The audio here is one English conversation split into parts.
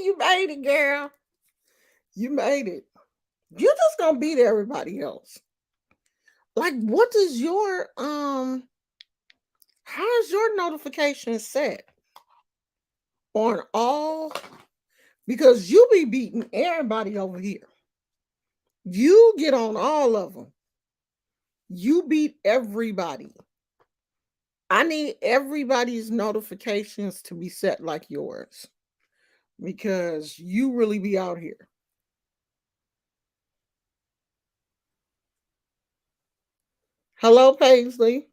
You made it, girl. You made it. You're just gonna beat everybody else. Like, what is your how is your notification set on all? Because you be beating everybody over here. You get on all of them. You beat everybody. I need everybody's notifications to be set like yours because you really be out here. Hello, Paisley.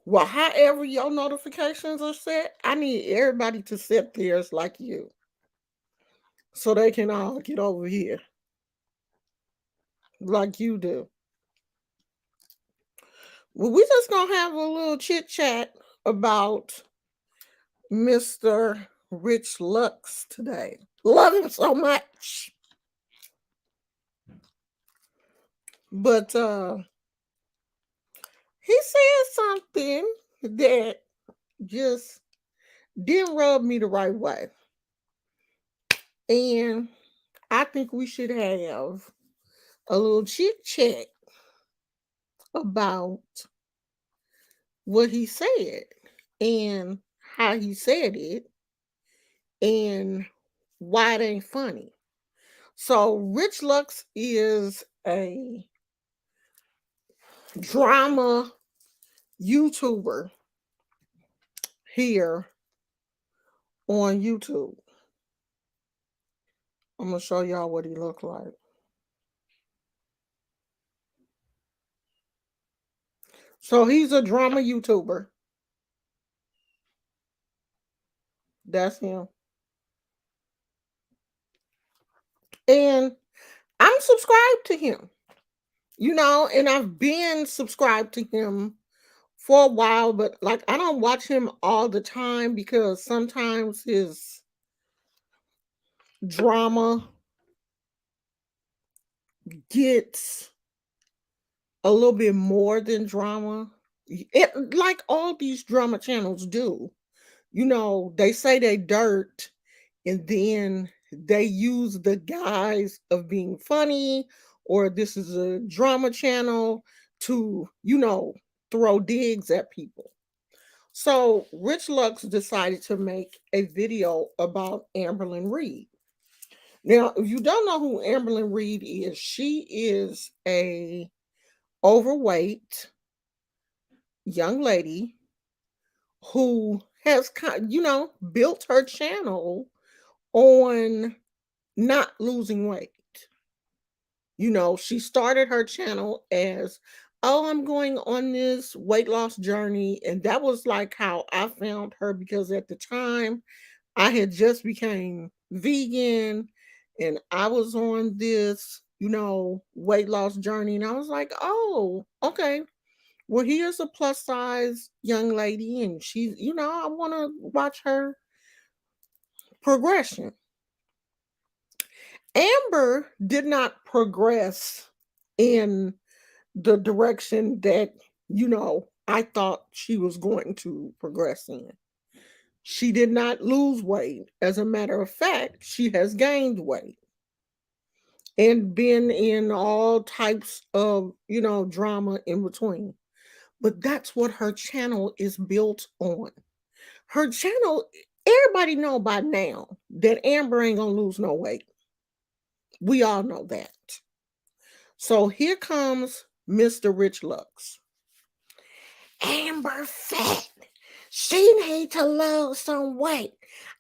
Well, however your notifications are set, I need everybody to set theirs like you so they can all get over here like you do. Well, we just gonna have a little chit chat about Mr. Rich Lux today. Love him so much. But he said something that just didn't rub me the right way. And I think we should have a little chit chat about what he said and how he said it and why it ain't funny. So, Rich Lux is a drama YouTuber here on YouTube. I'm gonna show y'all what he looked like. So he's a drama YouTuber. That's him. And I'm subscribed to him, and I've been subscribed to him for a while, but like I don't watch him all the time because sometimes his drama gets a little bit more than drama. It like all these drama channels do. They say they dirt and then they use the guise of being funny or this is a drama channel to, throw digs at people. So Rich Lux decided to make a video about Amberlyn Reed. Now, if you don't know who Amberlyn Reed is, she is a overweight young lady who has built her channel on not losing weight. She started her channel as, oh, I'm going on this weight loss journey. And that was like how I found her because at the time I had just became vegan and I was on this, weight loss journey. And I was like, oh, okay. Well, here's a plus size young lady, and she's, I want to watch her progression. Amber did not progress in the direction that, I thought she was going to progress in. She did not lose weight. As a matter of fact, she has gained weight and been in all types of, drama in between. But that's what her channel is built on. Her channel, everybody know by now that Amber ain't gonna lose no weight. We all know that. So here comes Mr. Rich Lux. Amber fat. She need to lose some weight.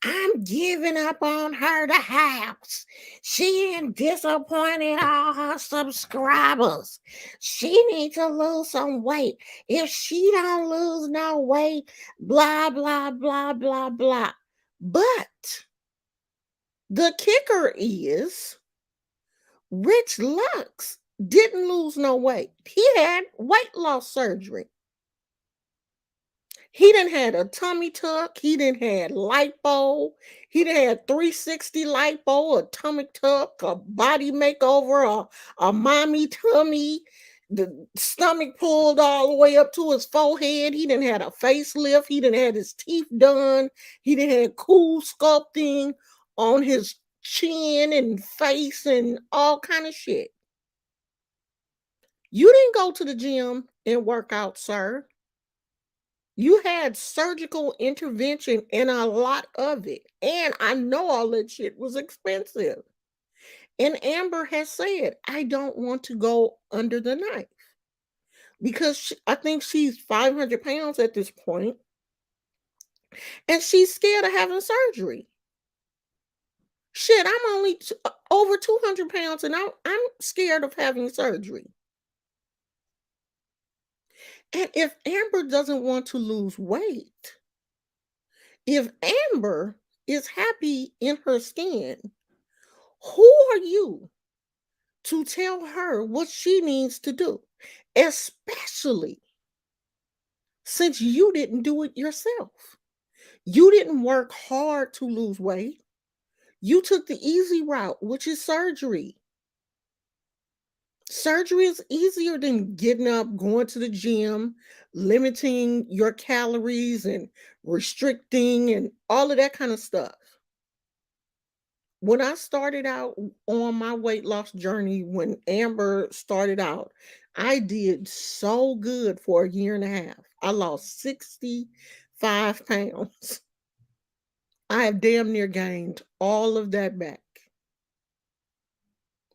I'm giving up on her the house. She ain't disappointed all her subscribers. She need to lose some weight. If she don't lose no weight, blah, blah, blah, blah, blah. But the kicker is Rich Lux didn't lose no weight. He had weight loss surgery. He done had a tummy tuck. He done had lipo. He done had 360 lipo, a tummy tuck, a body makeover, a mommy tummy. the stomach pulled all the way up to his forehead. He didn't had a facelift. He didn't had his teeth done. He didn't had cool sculpting on his chin and face and all kind of shit. You didn't go to the gym and work out, sir. You had surgical intervention and a lot of it. And I know all that shit was expensive. And Amber has said, I don't want to go under the knife because I think she's 500 pounds at this point and she's scared of having surgery. Shit, I'm only over 200 pounds and I'm scared of having surgery. And if Amber doesn't want to lose weight, if Amber is happy in her skin, who are you to tell her what she needs to do? Especially since you didn't do it yourself. You didn't work hard to lose weight. You took the easy route, which is surgery. Surgery is easier than getting up, going to the gym, limiting your calories and restricting and all of that kind of stuff. When I started out on my weight loss journey, when Amber started out, I did so good for a year and a half. I lost 65 pounds. I have damn near gained all of that back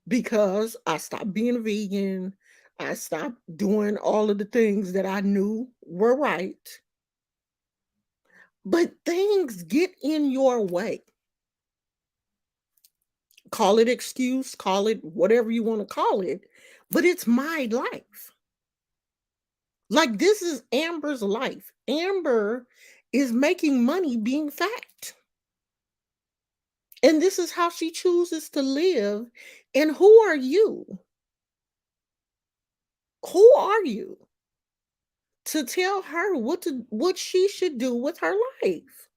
because I stopped being a vegan. I stopped doing all of the things that I knew were right. But things get in your way. Call it excuse, call it whatever you want to call it, but it's my life. Like this is Amber's life. Amber is making money being fat. And this is how she chooses to live. And who are you? Who are you to tell her what she should do with her life?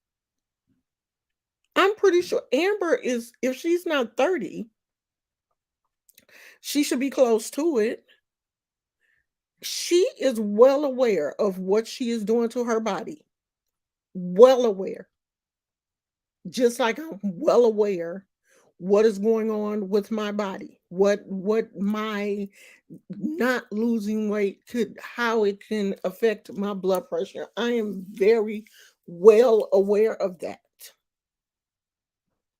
I'm pretty sure Amber is, if she's not 30, she should be close to it. She is well aware of what she is doing to her body. Well aware. Just like I'm well aware what is going on with my body. What my not losing weight could, how it can affect my blood pressure. I am very well aware of that.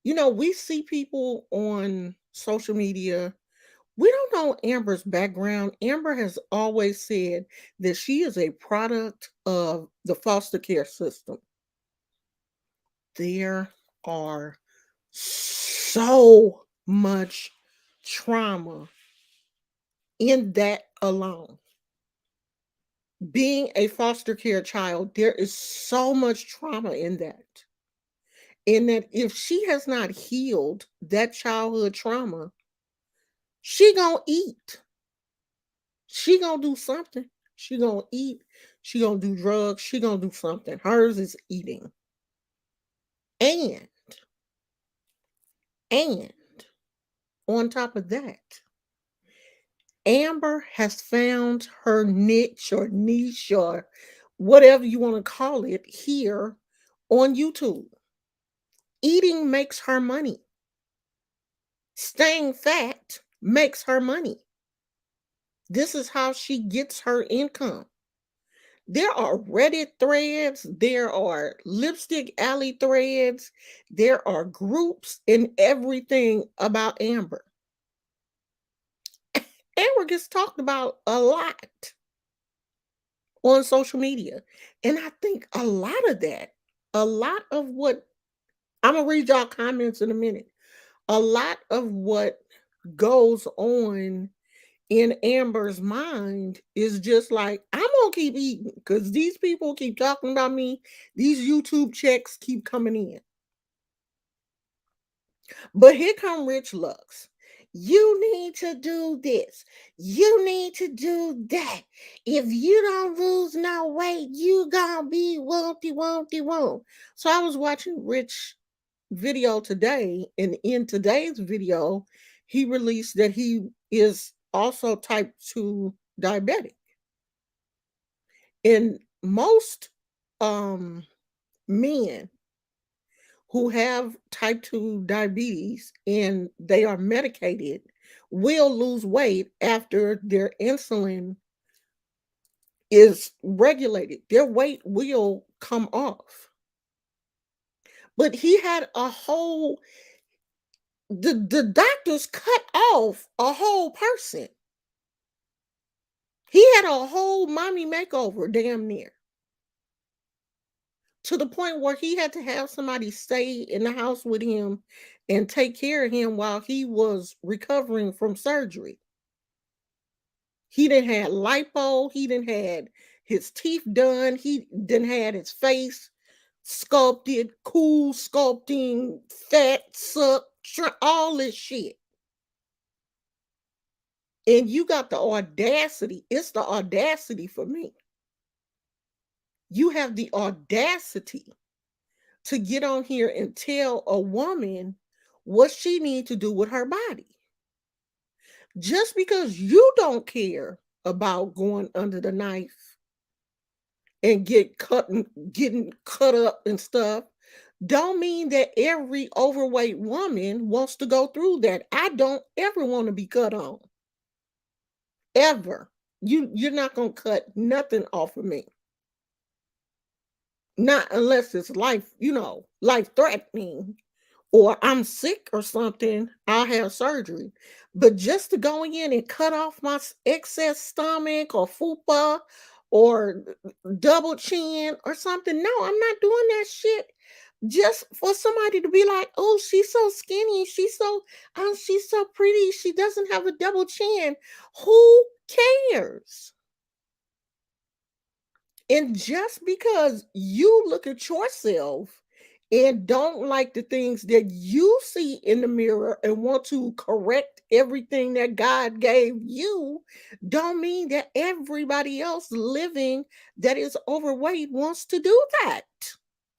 You know, we see people on social media. We don't know Amber's background. Amber has always said that she is a product of the foster care system. There are so much trauma in that alone. Being a foster care child, there is so much trauma in that. And that if she has not healed that childhood trauma, she gonna eat. She gonna do something. She gonna eat. She gonna do drugs. She gonna do something. Hers is eating. And and on top of that, Amber has found her niche or whatever you want to call it here on YouTube. Eating makes her money. Staying fat makes her money. This is how she gets her income. There are Reddit threads, there are Lipstick Alley threads, there are groups and everything about Amber. Amber gets talked about a lot on social media. And I think a lot of what I'm gonna read y'all comments in a minute. A lot of what goes on in Amber's mind is just like, I'm gonna keep eating because these people keep talking about me. These YouTube checks keep coming in. But here come Rich Lux. You need to do this. You need to do that. If you don't lose no weight, you gonna be won't. So I was watching Rich video today, and in today's video, he released that he is also type 2 diabetic. And most um men who have type 2 diabetes and they are medicated will lose weight after their insulin is regulated. Their weight will come off. But he had a whole the doctors cut off a whole person. He had a whole mommy makeover damn near. To the point where he had to have somebody stay in the house with him and take care of him while he was recovering from surgery. He didn't had lipo, he didn't had his teeth done, he didn't had his face sculpted, cool sculpting, fat suck, all this shit. And you got the audacity. It's the audacity for me. You have the audacity to get on here and tell a woman what she needs to do with her body. Just because you don't care about going under the knife and getting cut up and stuff, don't mean that every overweight woman wants to go through that. I don't ever want to be cut on. Ever. You're not gonna cut nothing off of me. Not unless it's life threatening or I'm sick or something, I'll have surgery. But just to go in and cut off my excess stomach or fupa or double chin or something, no, I'm not doing that shit. Just for somebody to be like, oh, she's so skinny, she's so pretty, she doesn't have a double chin. Who cares? And just because you look at yourself and don't like the things that you see in the mirror and want to correct everything that God gave you, don't mean that everybody else living that is overweight wants to do that.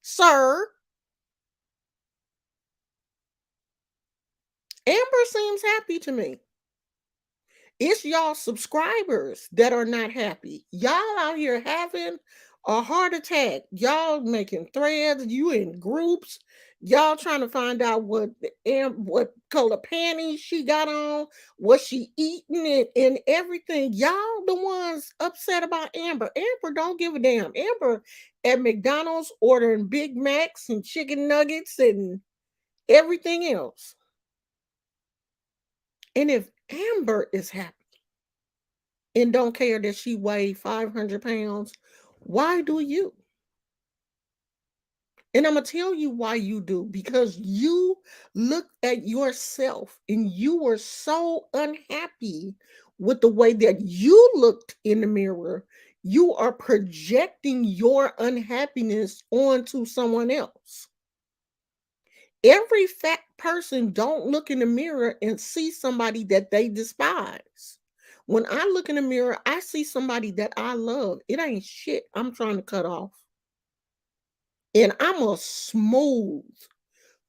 Sir, Amber seems happy to me. It's y'all subscribers that are not happy. Y'all out here having a heart attack. Y'all making threads. You in groups. Y'all trying to find out what color panties she got on, what she eating, and everything. Y'all the ones upset about Amber. Amber don't give a damn. Amber at McDonald's ordering Big Macs and chicken nuggets and everything else. And if Amber is happy and don't care that she weighed 500 pounds, why do you? And I'm going to tell you why you do. Because you look at yourself and you were so unhappy with the way that you looked in the mirror. You are projecting your unhappiness onto someone else. Every fat person don't look in the mirror and see somebody that they despise. When I look in the mirror, I see somebody that I love. It ain't shit I'm trying to cut off. And I'm a smooth,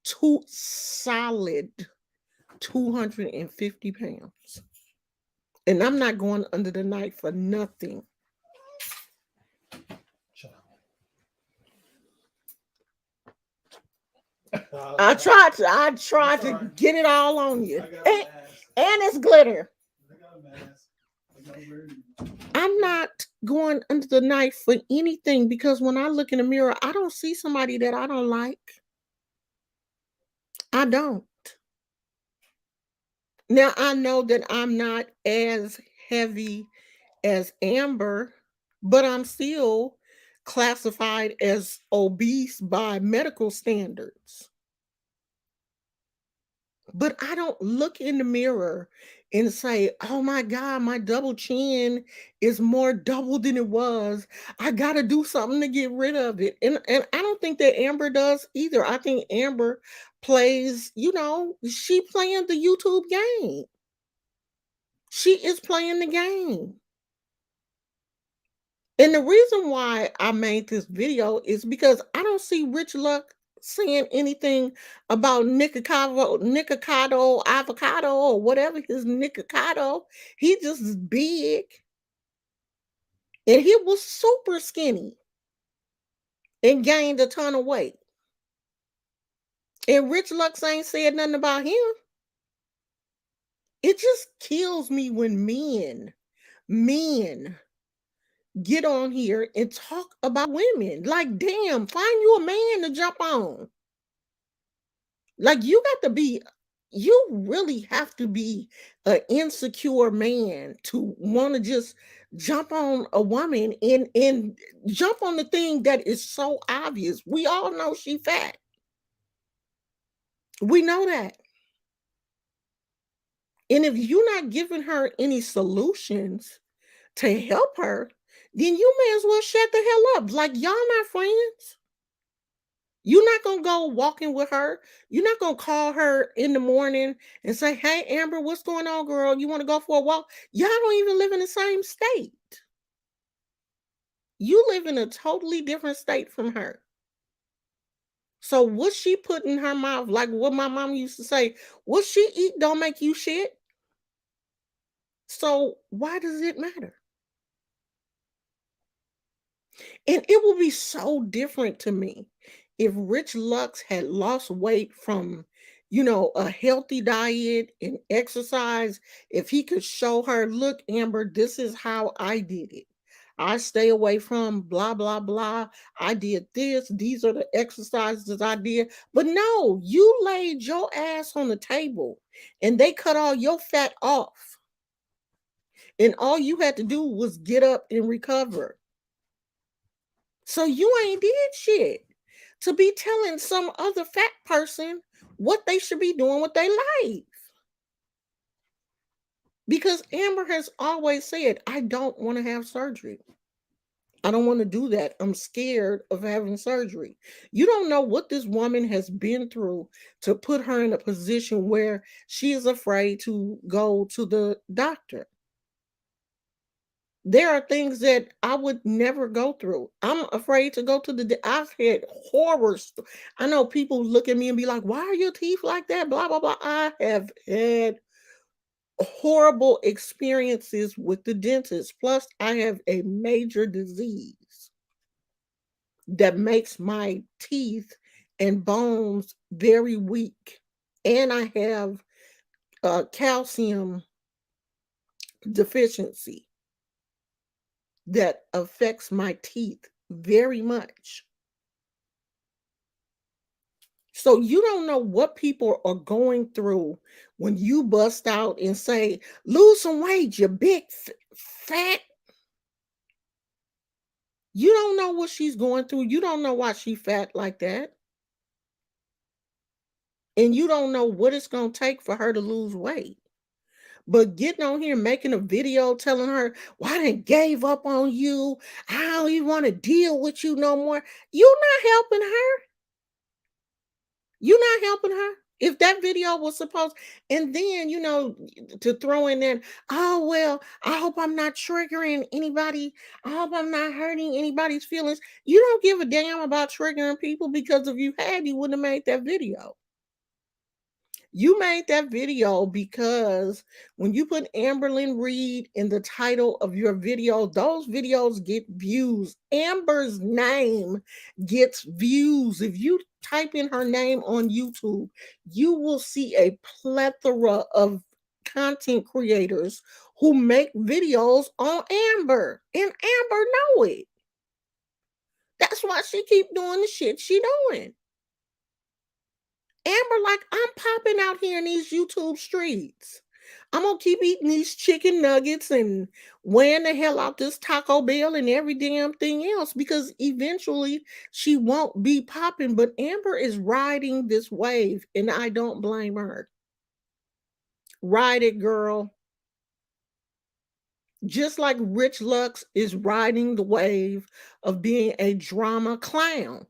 solid 250 pounds. And I'm not going under the knife for nothing. I tried to get it all on you. And it's glitter. I'm not going under the knife for anything because when I look in the mirror, I don't see somebody that I don't like. I don't. Now I know that I'm not as heavy as Amber, but I'm still classified as obese by medical standards. But I don't look in the mirror and say, oh my God, my double chin is more double than it was. I got to do something to get rid of it. And I don't think that Amber does either. I think Amber plays, she playing the YouTube game. She is playing the game. And the reason why I made this video is because I don't see Rich Luck saying anything about Nikocado, avocado, or whatever his Nikocado. He just is big. And he was super skinny and gained a ton of weight. And Rich Lux ain't said nothing about him. It just kills me when men get on here and talk about women. Like, damn, find you a man to jump on. Like, you really have to be an insecure man to want to just jump on a woman and jump on the thing that is so obvious. We all know she fat. We know that. And if you're not giving her any solutions to help her, then you may as well shut the hell up. Like, y'all not friends. You're not gonna go walking with her. You're not gonna call her in the morning and say, "Hey, Amber, what's going on, girl? You want to go for a walk?" Y'all don't even live in the same state. You live in a totally different state from her. So what she put in her mouth, like what my mom used to say, what she eat don't make you shit. So why does it matter? And it will be so different to me if Rich Lux had lost weight from, a healthy diet and exercise. If he could show her, look, Amber, this is how I did it. I stay away from blah, blah, blah. I did this. These are the exercises I did. But no, you laid your ass on the table and they cut all your fat off. And all you had to do was get up and recover. So you ain't did shit to be telling some other fat person what they should be doing with their life. Because Amber has always said, I don't want to have surgery. I don't want to do that. I'm scared of having surgery. You don't know what this woman has been through to put her in a position where she is afraid to go to the doctor. There are things that I would never go through. I'm afraid to go to I've had horrors. I know people look at me and be like, "Why are your teeth like that?" Blah blah blah. I have had horrible experiences with the dentist. Plus, I have a major disease that makes my teeth and bones very weak, and I have calcium deficiency that affects my teeth very much. So you don't know what people are going through when you bust out and say, lose some weight, you big fat. You don't know what she's going through. You don't know why she fat like that. And you don't know what it's going to take for her to lose weight. But getting on here making a video telling her, well, I done gave up on you. I don't even want to deal with you no more. You're not helping her. You're not helping her. If that video was supposed, and then, to throw in there, oh, well, I hope I'm not triggering anybody. I hope I'm not hurting anybody's feelings. You don't give a damn about triggering people because if you had, you wouldn't have made that video. You made that video because when you put Amberlynn Reed in the title of your video, those videos get views. Amber's name gets views. If you type in her name on YouTube, you will see a plethora of content creators who make videos on Amber, and Amber know it. That's why she keep doing the shit she doing. Amber, like, I'm popping out here in these YouTube streets. I'm gonna keep eating these chicken nuggets and wearing the hell out this Taco Bell and every damn thing else because eventually she won't be popping. But Amber is riding this wave, and I don't blame her. Ride it, girl. Just like Rich Lux is riding the wave of being a drama clown,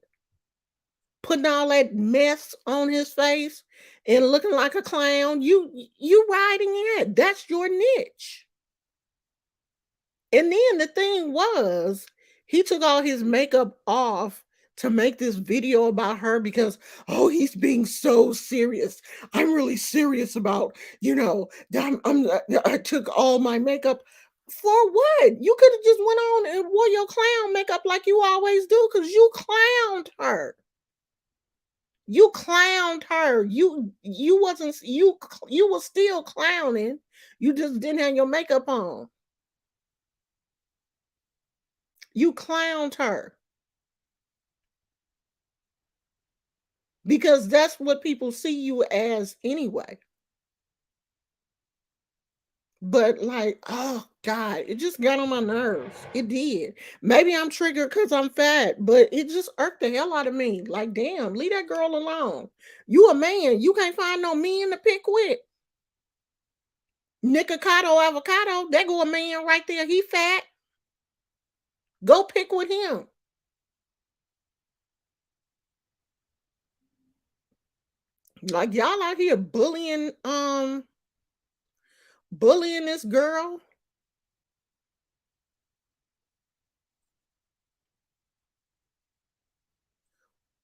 putting all that mess on his face and looking like a clown. You riding it. That's your niche. And then the thing was, he took all his makeup off to make this video about her because, oh, he's being so serious. I'm really serious about, I took all my makeup. For what? You could have just went on and wore your clown makeup like you always do because you clowned her. You clowned her. You wasn't you was still clowning. You just didn't have your makeup on. You clowned her because that's what people see you as anyway. But like, oh God, it just got on my nerves. It did. Maybe I'm triggered because I'm fat, but it just irked the hell out of me. Like, damn, leave that girl alone. You a man. You can't find no men to pick with. Nikocado avocado, there go a man right there. He fat. Go pick with him. Like y'all out here bullying this girl.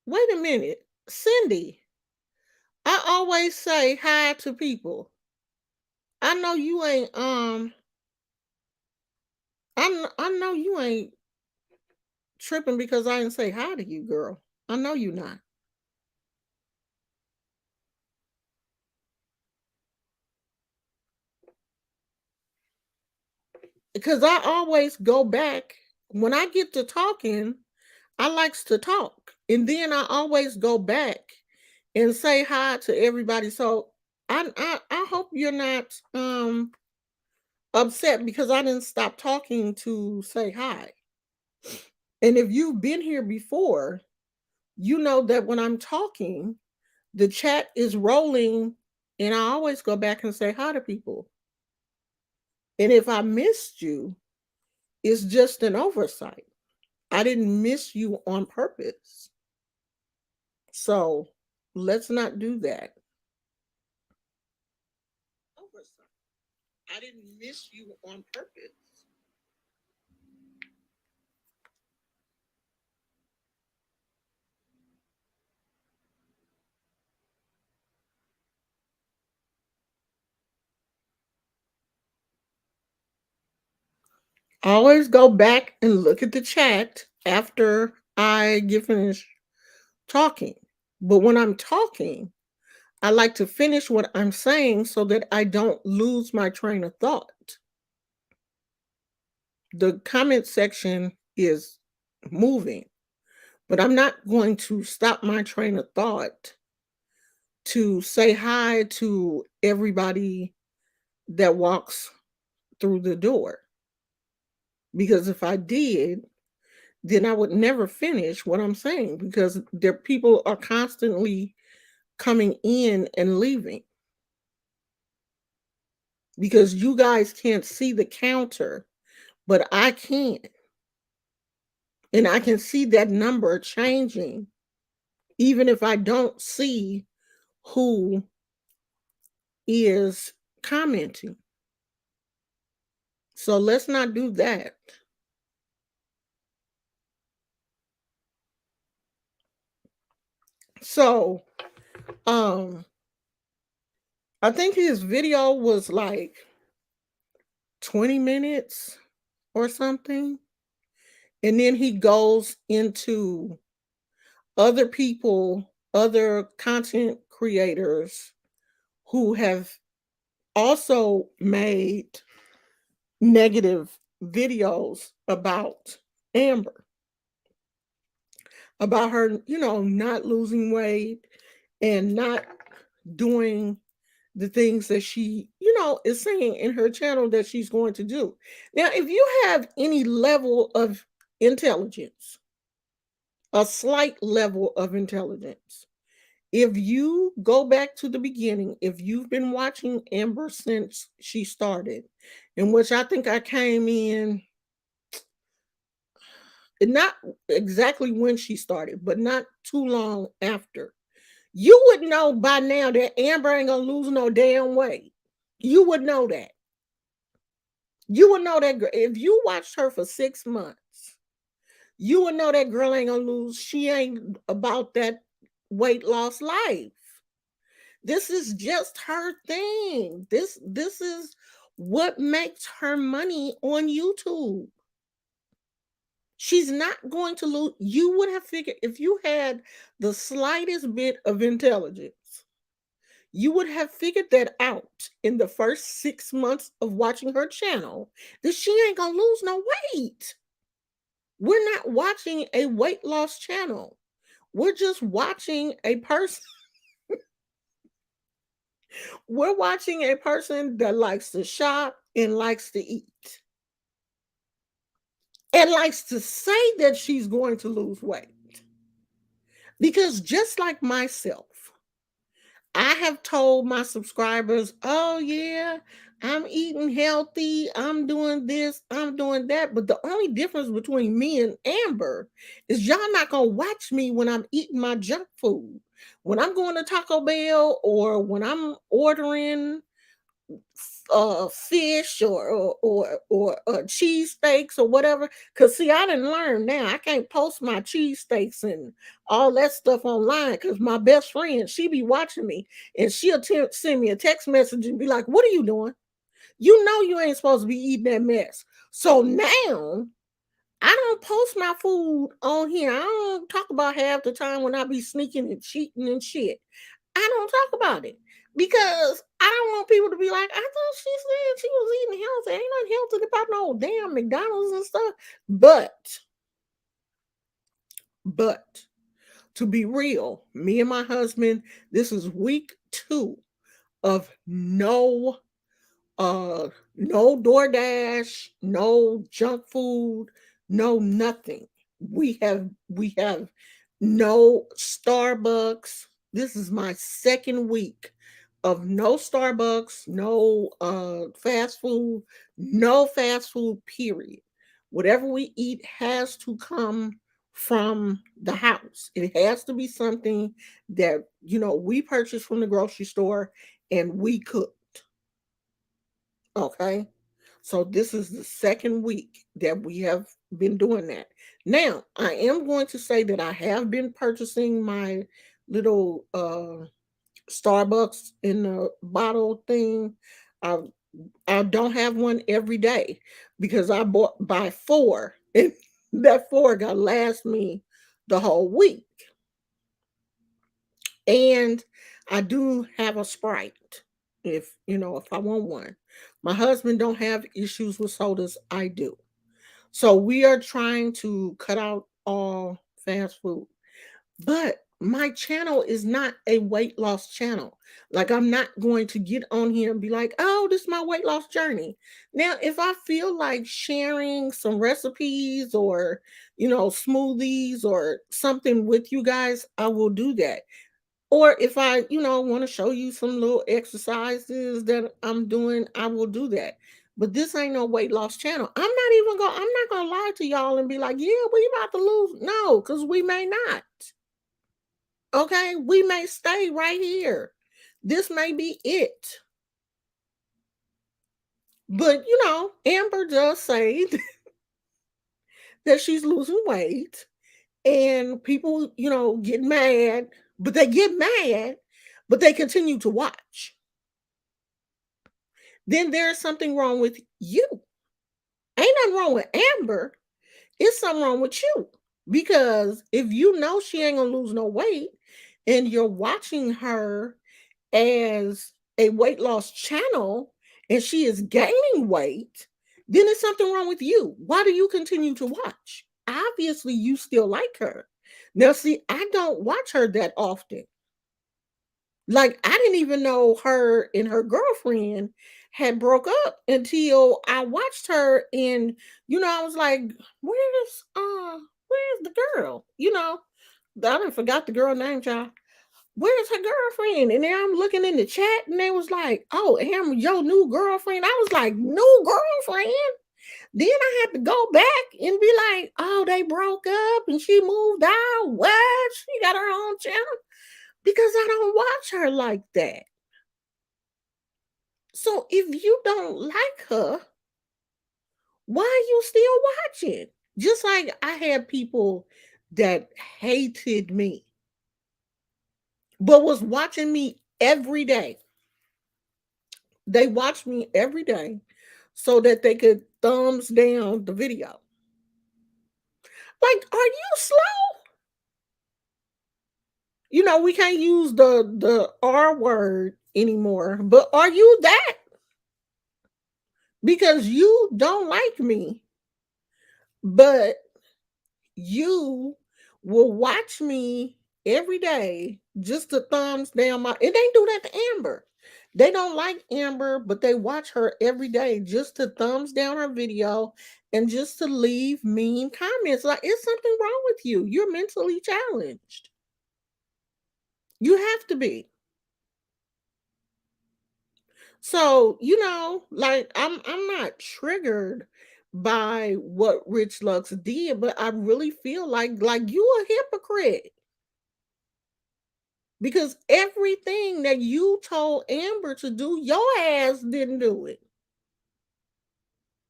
Wait a minute. Cindy, I always say hi to people. I know you ain't I know you ain't tripping because I didn't say hi to you, girl. I know you not. Because I always go back when I get to talking, I likes to talk. And then I always go back and say hi to everybody. So I hope you're not upset because I didn't stop talking to say hi. And if you've been here before, you know that when I'm talking, the chat is rolling and I always go back and say hi to people. And if I missed you, it's just an oversight. I didn't miss you on purpose. So let's not do that. Oversight. I didn't miss you on purpose. Always go back and look at the chat after I get finished talking. But when I'm talking, I like to finish what I'm saying so that I don't lose my train of thought. The comment section is moving, but I'm not going to stop my train of thought to say hi to everybody that walks through the door. Because if I did, then I would never finish what I'm saying because there people are constantly coming in and leaving because you guys can't see the counter, but I can. And I can see that number changing even if I don't see who is commenting. So let's not do that. So, um, I think his video was like 20 minutes or something. And then he goes into other people, other content creators who have also made negative videos about Amber, about her, not losing weight and not doing the things that she, is saying in her channel that she's going to do. Now, if you have any level of intelligence, a slight level of intelligence, if you go back to the beginning, if you've been watching Amber since she started, in which I think I came in, not exactly when she started, but not too long after, you would know by now that Amber ain't gonna lose no damn weight. You would know that. You would know that if you watched her for 6 months, you would know that girl ain't gonna lose. She ain't about that weight loss life. This is just her thing. This is what makes her money on YouTube. She's not going to lose. You would have figured if you had the slightest bit of intelligence, you would have figured that out in the first 6 months of watching her channel that she ain't gonna lose no weight. We're not watching a weight loss channel. We're just watching a person. We're watching a person that likes to shop and likes to eat and likes to say that she's going to lose weight. Because just like myself, I have told my subscribers, oh, yeah, I'm eating healthy. I'm doing this. I'm doing that. But the only difference between me and Amber is y'all not going to watch me when I'm eating my junk food. When I'm going to Taco Bell or when I'm ordering fish or cheese steaks or whatever. Cause see, I didn't learn now. I can't post my cheese steaks and all that stuff online because my best friend, she be watching me and she'll send me a text message and be like, "What are you doing? You know you ain't supposed to be eating that mess." So now I don't post my food on here. I don't talk about half the time when I be sneaking and cheating and shit. I don't talk about it because I don't want people to be like, I thought she said she was eating healthy. Ain't nothing healthy about no damn McDonald's and stuff. But to be real, me and my husband, this is week 2 of no DoorDash, no junk food, no nothing. We have no Starbucks. This is my second week of no Starbucks, no fast food, no fast food period. Whatever we eat has to come from the house. It has to be something that we purchase from the grocery store and we cook. Okay. So this is the second week that we have been doing that. Now, I am going to say that I have been purchasing my little Starbucks in the bottle thing. I I don't have one every day because I bought by 4 and that 4 got last me the whole week. And I do have a Sprite if I want one. My husband don't have issues with sodas. I do. So we are trying to cut out all fast food. But my channel is not a weight loss channel. Like I'm not going to get on here and be like, "Oh, this is my weight loss journey." Now, if I feel like sharing some recipes or, smoothies or something with you guys, I will do that. Or if I, want to show you some little exercises that I'm doing, I will do that. But this ain't no weight loss channel. I'm not gonna lie to y'all and be like, yeah, we about to lose. No, because we may not. Okay, we may stay right here. This may be it. But Amber does say that she's losing weight and people, get mad, but they get mad, but they continue to watch. Then there's something wrong with you. Ain't nothing wrong with Amber. It's something wrong with you. Because if you know she ain't gonna lose no weight and you're watching her as a weight loss channel and she is gaining weight, then it's something wrong with you. Why do you continue to watch? Obviously, you still like her. Now, see, I don't watch her that often. Like, I didn't even know her and her girlfriend had broke up until I watched her and I was like, where's the girl? I done forgot the girl name, child. Where's her girlfriend? And then I'm looking in the chat and they was like, oh, Am your new girlfriend. I was like, new girlfriend? Then I had to go back and be like, oh, they broke up and she moved out. What? She got her own channel because I don't watch her like that. So if you don't like her, why are you still watching? Just like I had people that hated me, but was watching me every day. They watched me every day so that they could thumbs down the video. Like, are you slow? We can't use the R word anymore, but are you that? Because you don't like me, but you will watch me every day just to thumbs down my it ain't do that to Amber. They don't like Amber, but they watch her every day just to thumbs down her video and just to leave mean comments. Like, is something wrong with you? You're mentally challenged. You have to be. So, like I'm not triggered by what Rich Lux did, but I really feel like you a hypocrite because everything that you told Amber to do, your ass didn't do it.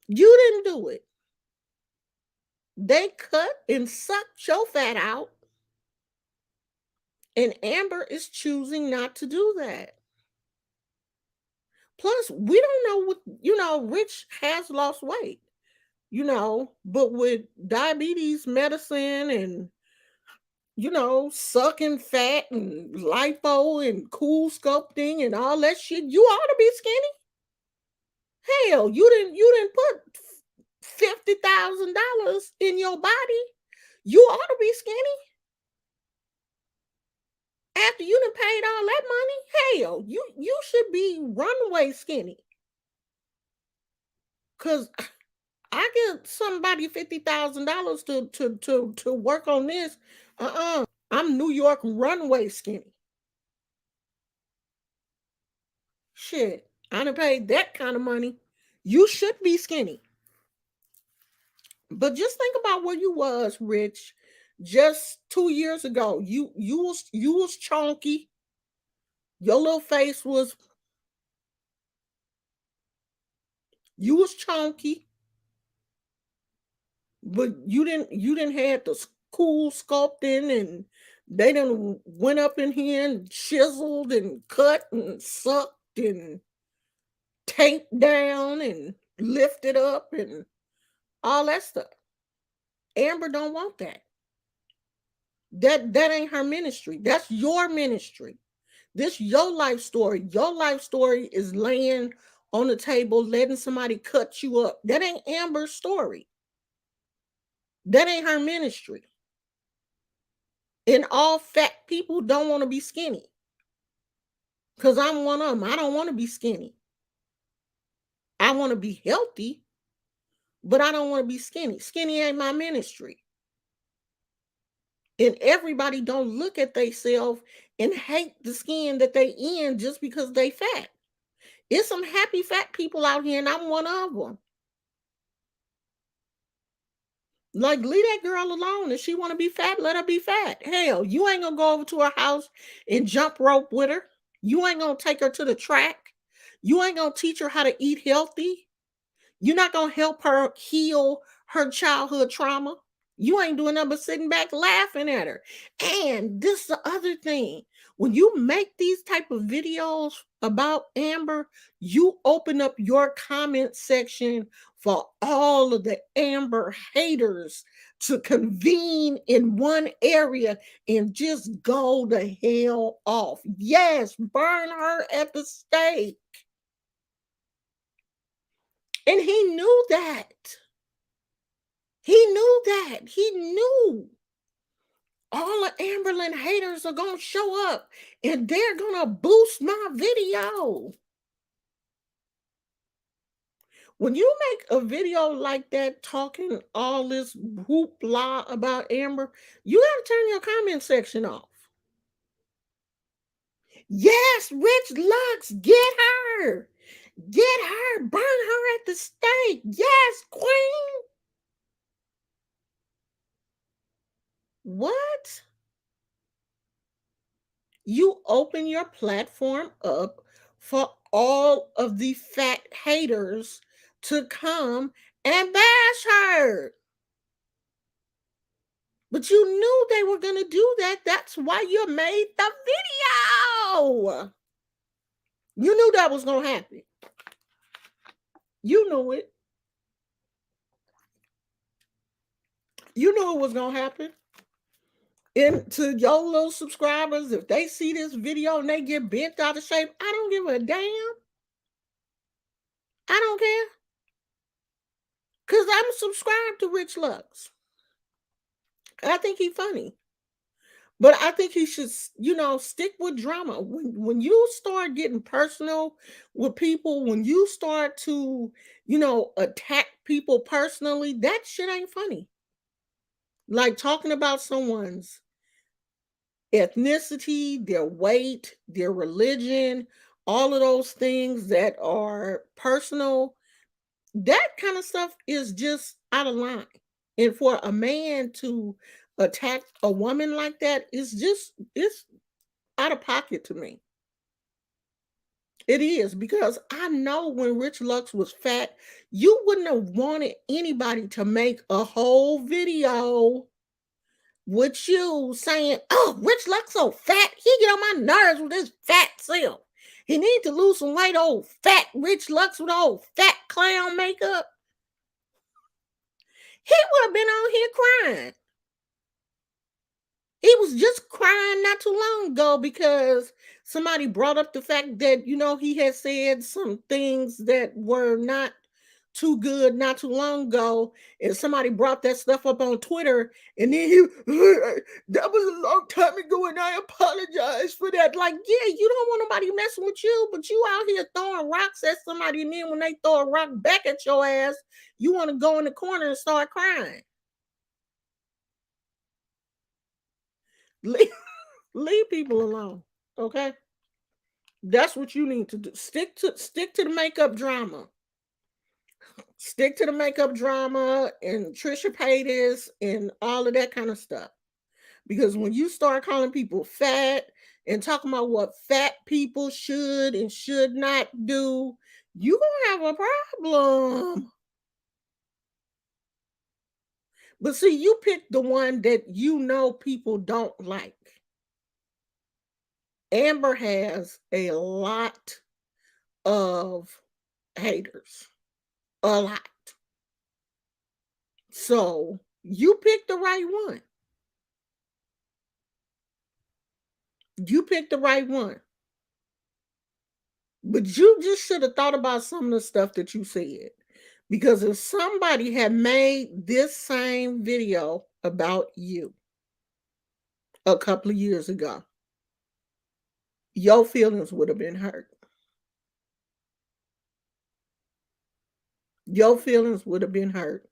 You didn't do it. They cut and sucked your fat out, and Amber is choosing not to do that. Plus, we don't know Rich has lost weight, but with diabetes medicine and sucking fat and lipo and cool sculpting and all that shit, you ought to be skinny. Hell, you didn't put $50,000 in your body. You ought to be skinny. After you done paid all that money, hell, you should be runway skinny. Cause I give somebody $50,000 to work on this. I'm New York runway skinny. Shit, I done paid that kind of money. You should be skinny. But just think about where you was, Rich, just 2 years ago. You was chunky. Your little face was you was chunky, but you didn't have the cool sculpting and they done went up in here and chiseled and cut and sucked and taped down and lifted up and all that stuff. Amber don't want that. That ain't her ministry. That's your ministry. This your life story. Your life story is laying on the table, letting somebody cut you up. That ain't Amber's story. That ain't her ministry. And all fat people don't want to be skinny. Because I'm one of them. I don't want to be skinny. I want to be healthy, but I don't want to be skinny. Skinny ain't my ministry. And everybody don't look at themselves and hate the skin that they in just because they fat. It's some happy fat people out here, and I'm one of them. Like, leave that girl alone. If she want to be fat, let her be fat. Hell, you ain't gonna go over to her house and jump rope with her. You ain't gonna take her to the track. You ain't gonna teach her how to eat healthy. You're not gonna help her heal her childhood trauma. You ain't doing nothing but sitting back laughing at her. And this is the other thing. When you make these type of videos about Amber, you open up your comment section for all of the Amber haters to convene in one area and just go the hell off. Yes, burn her at the stake. And he knew that. He knew that. He knew all the Amberlin haters are going to show up and they're going to boost my video. When you make a video like that talking all this hoopla about Amber, you got to turn your comment section off. Yes, Rich Lux, get her. Get her. Burn her at the stake. Yes, queen. What? You open your platform up for all of the fat haters to come and bash her. But you knew they were going to do that. That's why you made the video. You knew that was going to happen. You knew it. You knew it was gonna happen. And to your little subscribers, if they see this video and they get bent out of shape, I don't give a damn. I don't care. Cause I'm subscribed to Rich Lux. I think he's funny. But I think he should, stick with drama. When you start getting personal with people, when you start to, attack people personally, that shit ain't funny. Like talking about someone's ethnicity, their weight, their religion, all of those things that are personal, that kind of stuff is just out of line. And for a man to attack a woman like that is just it's out of pocket to me. It is because I know when Rich Lux was fat, you wouldn't have wanted anybody to make a whole video with you saying, "Oh, Rich Lux so fat, he get on my nerves with his fat self. He need to lose some weight, old fat Rich Lux with old fat clown makeup." He would have been on here crying. He was just crying not too long ago because somebody brought up the fact that, he had said some things that were not too good not too long ago. And somebody brought that stuff up on Twitter. And then that was a long time ago. And I apologize for that. Like, yeah, you don't want nobody messing with you, but you out here throwing rocks at somebody. And then when they throw a rock back at your ass, you want to go in the corner and start crying. Leave people alone, okay? That's what you need to do. Stick to the makeup drama. Stick to the makeup drama and Trisha Paytas and all of that kind of stuff. Because when you start calling people fat and talking about what fat people should and should not do, you're gonna have a problem. But see, you pick the one that people don't like. Amber has a lot of haters. A lot. So you picked the right one. You picked the right one. But you just should have thought about some of the stuff that you said. Because if somebody had made this same video about you a couple of years ago, your feelings would have been hurt. Your feelings would have been hurt.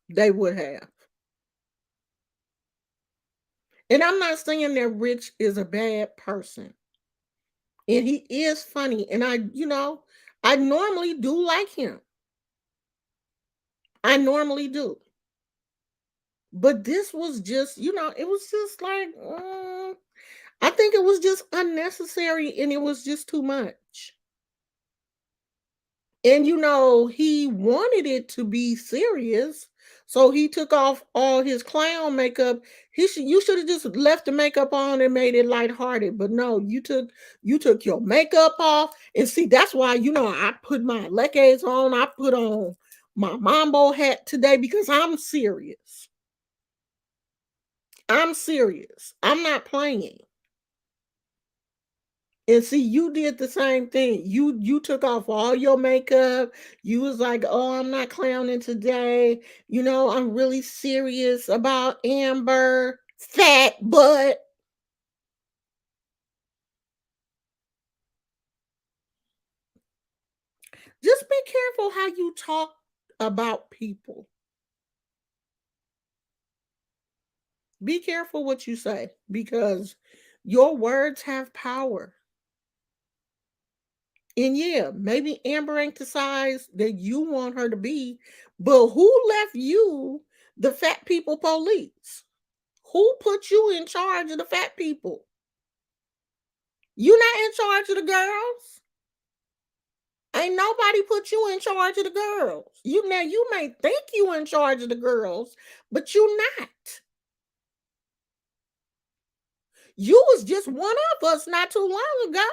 They would have. And I'm not saying that Rich is a bad person. And he is funny. And I normally do like him. I normally do. But this was just, it was just like, I think it was just unnecessary and it was just too much. And he wanted it to be serious. So he took off all his clown makeup. You should have just left the makeup on and made it lighthearted. But no, you took your makeup off. And see, that's why, I put my leggings on. I put on my mambo hat today because I'm serious. I'm serious. I'm not playing. And see, you did the same thing. You took off all your makeup. You was like, "Oh, I'm not clowning today. I'm really serious about Amber fat butt." Just be careful how you talk about people. Be careful what you say because your words have power. And yeah, maybe Amber ain't the size that you want her to be, but who left you the fat people police? Who put you in charge of the fat people? You not in charge of the girls. Ain't nobody put you in charge of the girls. You may think you in charge of the girls, but you not. You was just one of us not too long ago.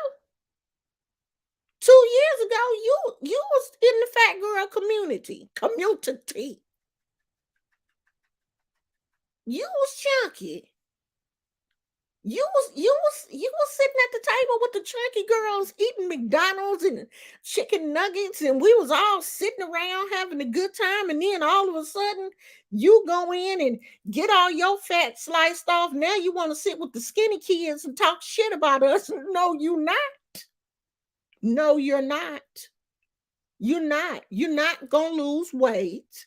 2 years ago, you was in the fat girl community. Community. You was chunky. You was sitting at the table with the chunky girls eating McDonald's and chicken nuggets, and we was all sitting around having a good time. And then all of a sudden, you go in and get all your fat sliced off. Now you want to sit with the skinny kids and talk shit about us. No, you not. No, you're not. You're not. You're not gonna lose weight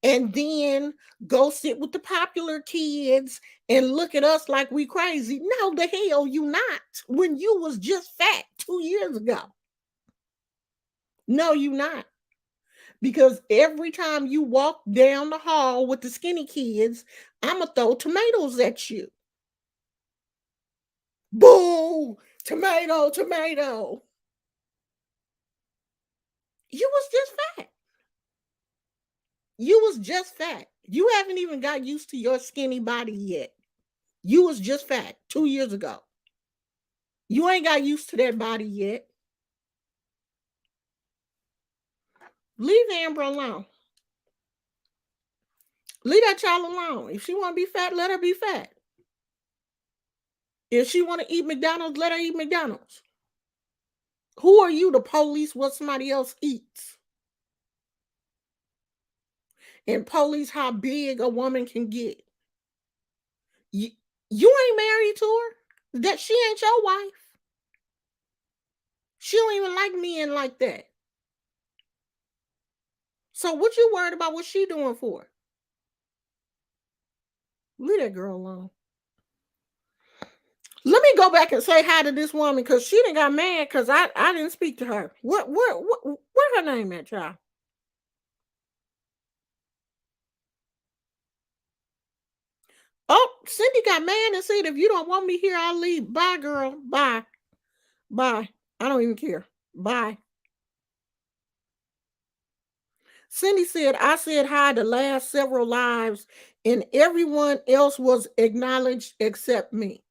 and then go sit with the popular kids and look at us like we crazy. No, the hell you not. When you was just fat 2 years ago. No, you not. Because every time you walk down the hall with the skinny kids, I'ma throw tomatoes at you. Boo! Tomato, tomato. You was just fat. You was just fat. You haven't even got used to your skinny body yet. You was just fat 2 years ago. You ain't got used to that body yet. Leave Amber alone. Leave that child alone. If she want to be fat, let her be fat. If she want to eat McDonald's, let her eat McDonald's. Who are you to police what somebody else eats? And police how big a woman can get. You ain't married to her. That she ain't your wife. She don't even like men like that. So what you worried about what she doing for? Leave that girl alone. Let me go back and say hi to this woman because she didn't got mad because I didn't speak to her. What her name at, child? Oh, Cindy got mad and said, if you don't want me here, I'll leave. Bye, girl. Bye. Bye. I don't even care. Bye. Cindy said, I said hi the last several lives, and everyone else was acknowledged except me.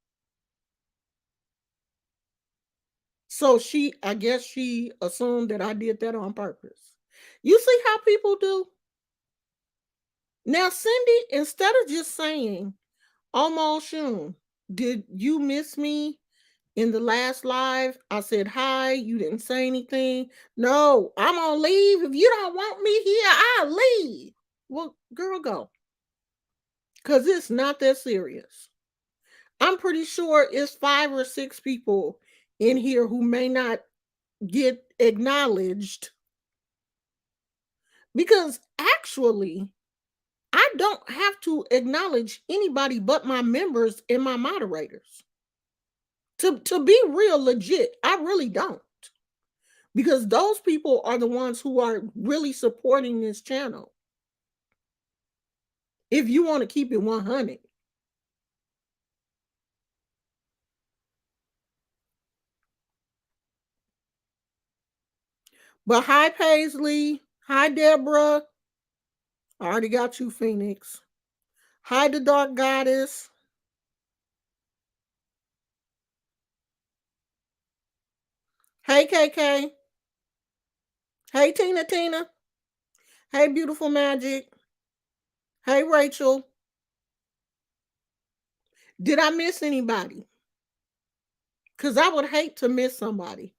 So I guess she assumed that I did that on purpose. You see how people do? Now, Cindy, instead of just saying, Almost Shun, did you miss me in the last live? I said hi. You didn't say anything. No, I'm gonna leave. If you don't want me here, I'll leave. Well, girl, go. Because it's not that serious. I'm pretty sure it's 5 or 6 people in here who may not get acknowledged. Because actually, I don't have to acknowledge anybody but my members and my moderators. To be real legit, I really don't. Because those people are the ones who are really supporting this channel. If you want to keep it 100. But hi, Paisley. Hi, Deborah. I already got you, Phoenix. Hi, the Dark Goddess. Hey, KK. Hey, Tina Tina. Hey, Beautiful Magic. Hey, Rachel. Did I miss anybody? Because I would hate to miss somebody.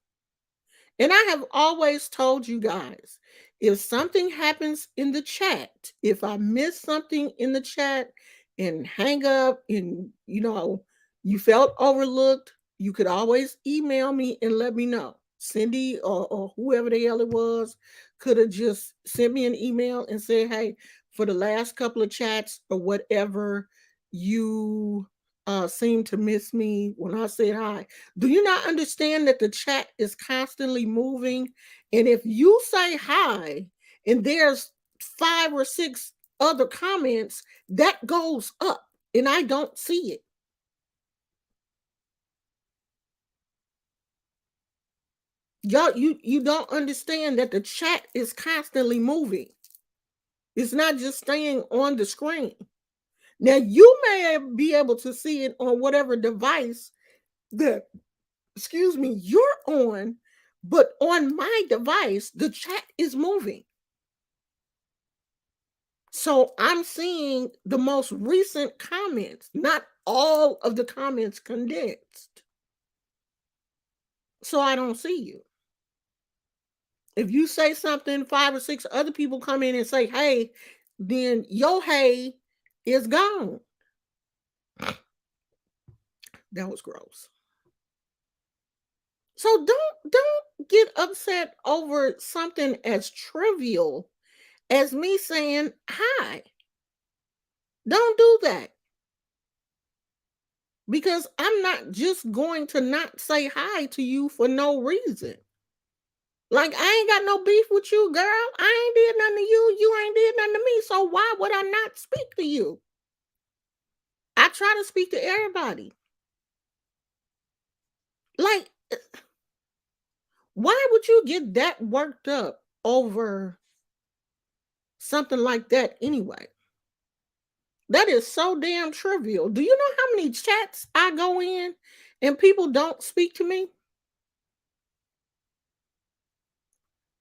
And I have always told you guys, if something happens in the chat, if I miss something in the chat and hang up and you felt overlooked, you could always email me and let me know. Cindy or whoever the hell it was could have just sent me an email and said, hey, for the last couple of chats or whatever, you seem to miss me when I said hi. Do you not understand that the chat is constantly moving? And if you say hi and there's 5 or 6 other comments, that goes up and I don't see it. Y'all, you don't understand that the chat is constantly moving. It's not just staying on the screen. Now you may be able to see it on whatever device that you're on, but on my device, the chat is moving. So I'm seeing the most recent comments, not all of the comments condensed. So I don't see you. If you say something, 5 or 6 other people come in and say, "Hey," then your hey is gone. That was gross. So don't get upset over something as trivial as me saying hi. Don't do that because I'm not just going to not say hi to you for no reason. Like I ain't got no beef with you, girl. I ain't did nothing to you. You ain't did nothing to me. So why would I not speak to you? I try to speak to everybody. Like, why would you get that worked up over something like that anyway? That is so damn trivial. Do you know how many chats I go in and people don't speak to me?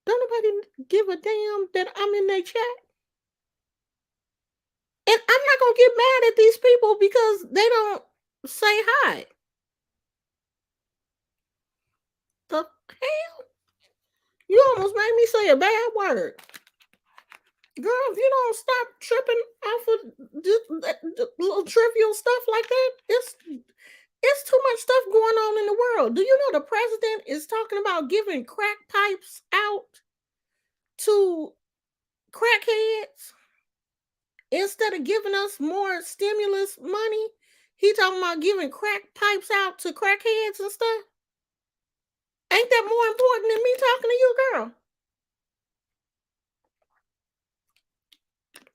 Don't nobody give a damn that I'm in their chat. And I'm not gonna get mad at these people because they don't say hi. The hell? You almost made me say a bad word. Girl, if you don't stop tripping off of just little trivial stuff like that, it's too much stuff going on in the world. Do you know the president is talking about giving crack pipes out to crackheads instead of giving us more stimulus money? He talking about giving crack pipes out to crackheads and stuff. Ain't that more important than me talking to you, girl?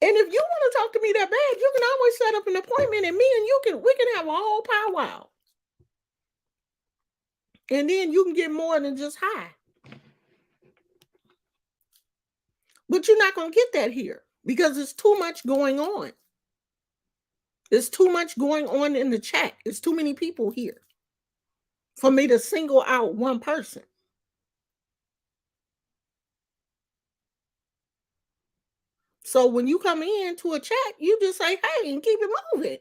And if you want to talk to me that bad, you can always set up an appointment and me and we can have a whole powwow. And then you can get more than just hi. But you're not going to get that here because it's too much going on. There's too much going on in the chat. It's too many people here for me to single out one person. So when you come into a chat, you just say, "Hey," and keep it moving.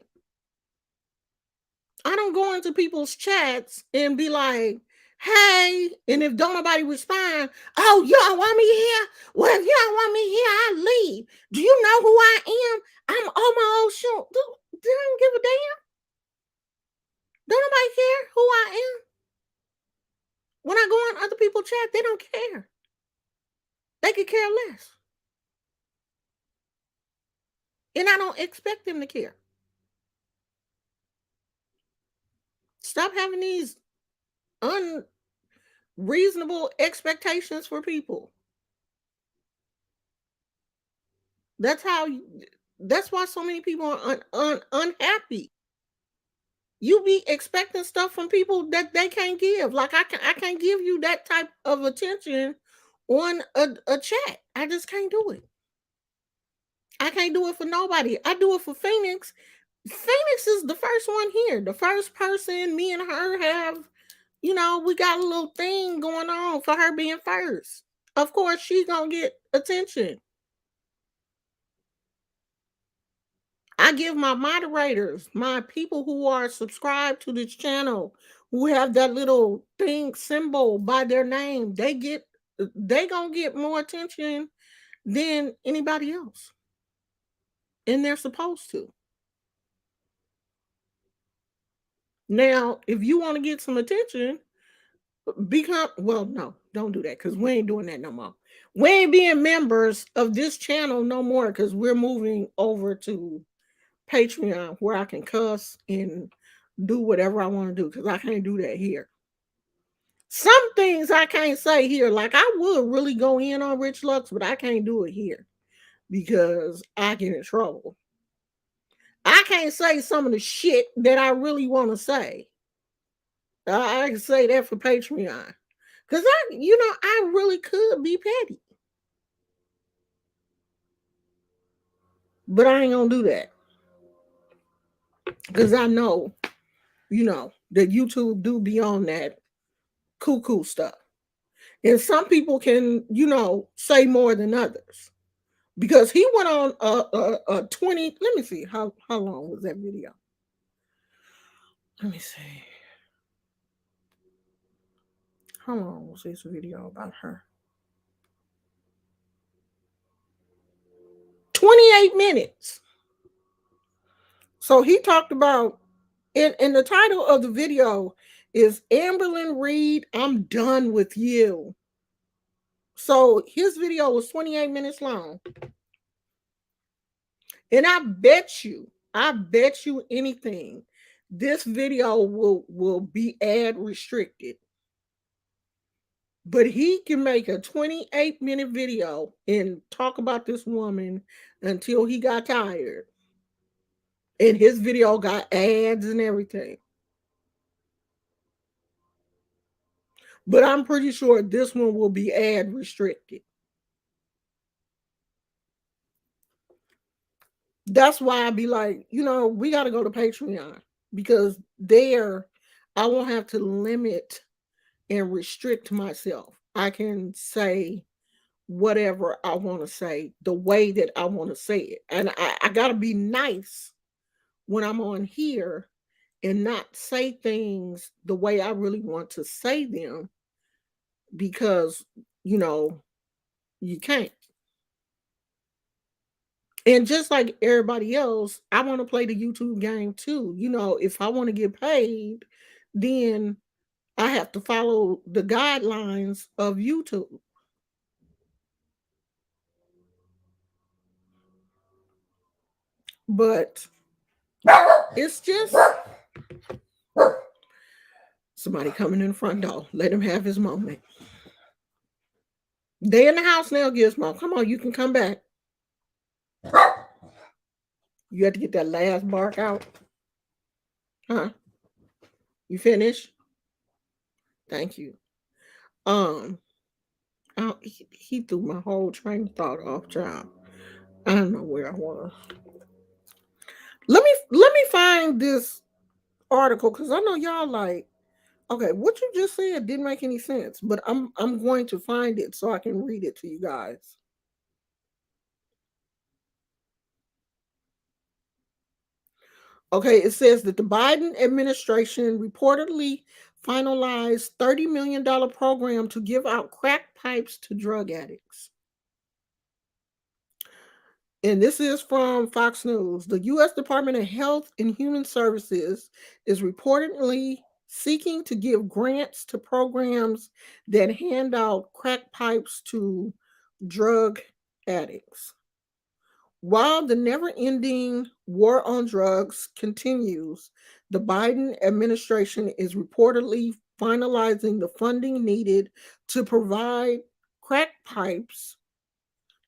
I don't go into people's chats and be like, "Hey," and if don't nobody respond, "Oh, y'all want me here? Well, if y'all want me here, I leave. Do you know who I am? I'm on my own show." They don't give a damn. Don't nobody care who I am. When I go on other people's chat, they don't care. They could care less. And I don't expect them to care. Stop having these unreasonable expectations for people. That's how. That's why so many people are unhappy. You be expecting stuff from people that they can't give. Like I can't give you that type of attention on a chat. I just can't do it. I can't do it for nobody. I do it for Phoenix. Phoenix is the first one here. The first person me and her have, we got a little thing going on for her being first. Of course, she's gonna get attention. I give my moderators, my people who are subscribed to this channel, who have that little thing symbol by their name, they gonna get more attention than anybody else. And they're supposed to. Now, if you want to get some attention, no, don't do that because we ain't doing that no more. We ain't being members of this channel no more because we're moving over to Patreon where I can cuss and do whatever I want to do because I can't do that here. Some things I can't say here. Like I would really go in on Rich Lux, but I can't do it here because I get in trouble. I can't say some of the shit that I really want to say. I can say that for Patreon. Because I really could be petty. But I ain't gonna do that. Because I know, that YouTube do be on that cuckoo stuff. And some people can, say more than others. because he went on a 20. Let me see how long was that video. Let me see how long was this video about her. 28 minutes. So he talked about, and the title of the video is Amberlynn Reid, I'm Done With You. So his video was 28 minutes long. And I bet you anything, this video will be ad restricted. But he can make a 28-minute video and talk about this woman until he got tired. And his video got ads and everything. But I'm pretty sure this one will be ad restricted. That's why I be like, we got to go to Patreon, because there I won't have to limit and restrict myself. I can say whatever I want to say the way that I want to say it. And I got to be nice when I'm on here and not say things the way I really want to say them, because, you can't. And just like everybody else, I want to play the YouTube game too. If I want to get paid, then I have to follow the guidelines of YouTube. But it's just somebody coming in the front door. Let him have his moment. They in the house now, Gizmo. Come on, you can come back. You have to get that last bark out. Huh? You finished? Thank you. He threw my whole train of thought off, child. I don't know where I was. Let me find this article, because I know y'all like, okay, what you just said didn't make any sense, but I'm going to find it so I can read it to you guys. Okay, it says that the Biden administration reportedly finalized $30 million program to give out crack pipes to drug addicts. And this is from Fox News. The U.S. Department of Health and Human Services is reportedly seeking to give grants to programs that hand out crack pipes to drug addicts. While the never-ending war on drugs continues, the Biden administration is reportedly finalizing the funding needed to provide crack pipes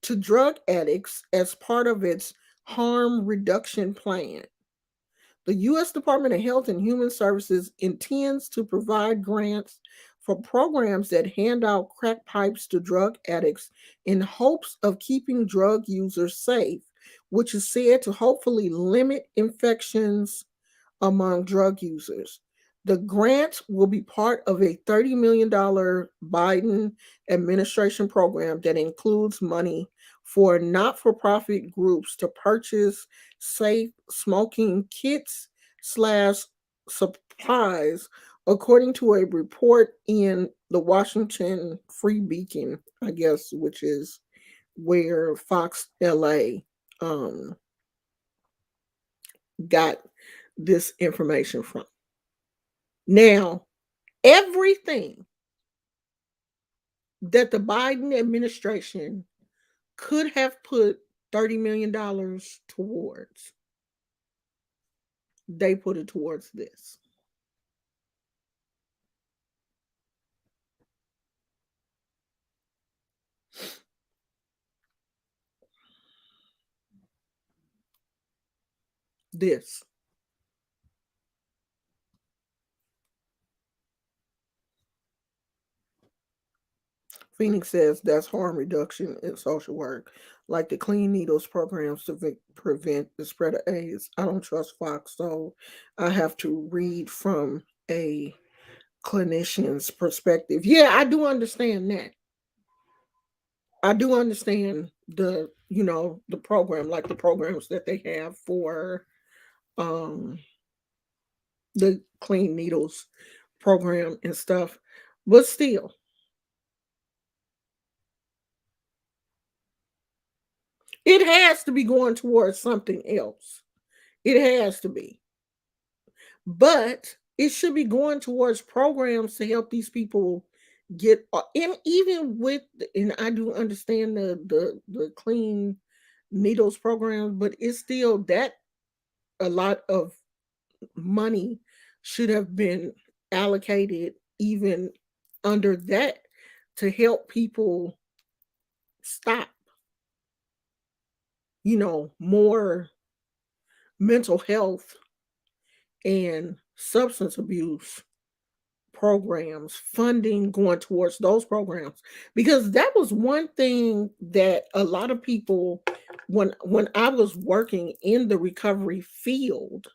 to drug addicts as part of its harm reduction plan. The U.S. Department of Health and Human Services intends to provide grants for programs that hand out crack pipes to drug addicts in hopes of keeping drug users safe, which is said to hopefully limit infections among drug users. The grant will be part of a $30 million Biden administration program that includes money for not-for-profit groups to purchase safe smoking kits / supplies, according to a report in the Washington Free Beacon, I guess, which is where Fox LA got this information from. Now, everything that the Biden administration could have put $30 million towards, they put it towards this. This. Phoenix says that's harm reduction in social work, like the Clean Needles programs to prevent the spread of AIDS. I don't trust Fox, so I have to read from a clinician's perspective. Yeah, I do understand that. I do understand the program, like the programs that they have for um the clean needles program and stuff. But still, it has to be going towards something else. It has to be. But it should be going towards programs to help these people get and even with and I do understand the clean needles programs, but it's still that a lot of money should have been allocated even under that to help people stop, more mental health and substance abuse programs, funding going towards those programs. Because that was one thing that a lot of people, when I was working in the recovery field,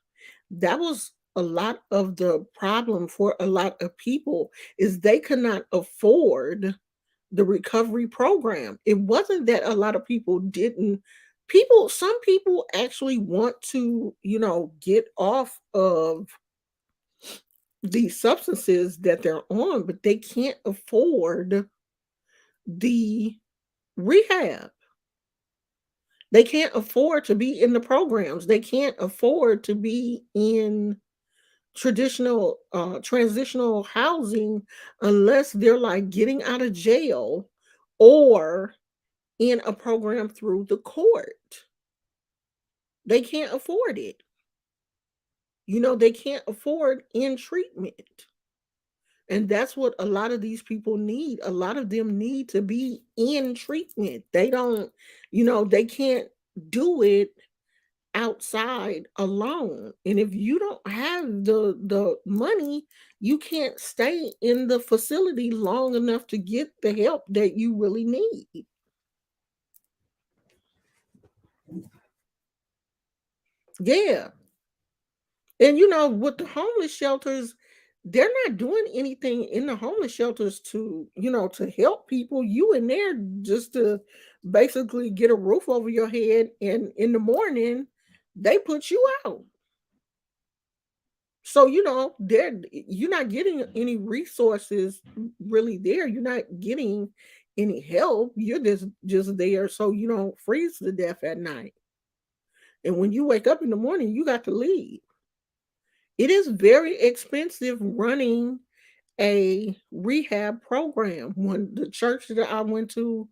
that was a lot of the problem for a lot of people is they could not afford the recovery program. It wasn't that a lot of people didn't people some people actually want to, get off of these substances that they're on, but they can't afford the rehab. They can't afford to be in the programs. They can't afford to be in traditional transitional housing unless they're like getting out of jail or in a program through the court. They can't afford it. They can't afford in treatment. And that's what a lot of these people need. A lot of them need to be in treatment. They don't, they can't do it outside alone. And if you don't have the money, you can't stay in the facility long enough to get the help that you really need. Yeah. And with the homeless shelters, they're not doing anything in the homeless shelters to, to help people. You in there just to basically get a roof over your head, and in the morning they put you out. So, you're not getting any resources really there. You're not getting any help. You're just there so you don't freeze to death at night. And when you wake up in the morning, you got to leave. It is very expensive running a rehab program. When the church that I went to,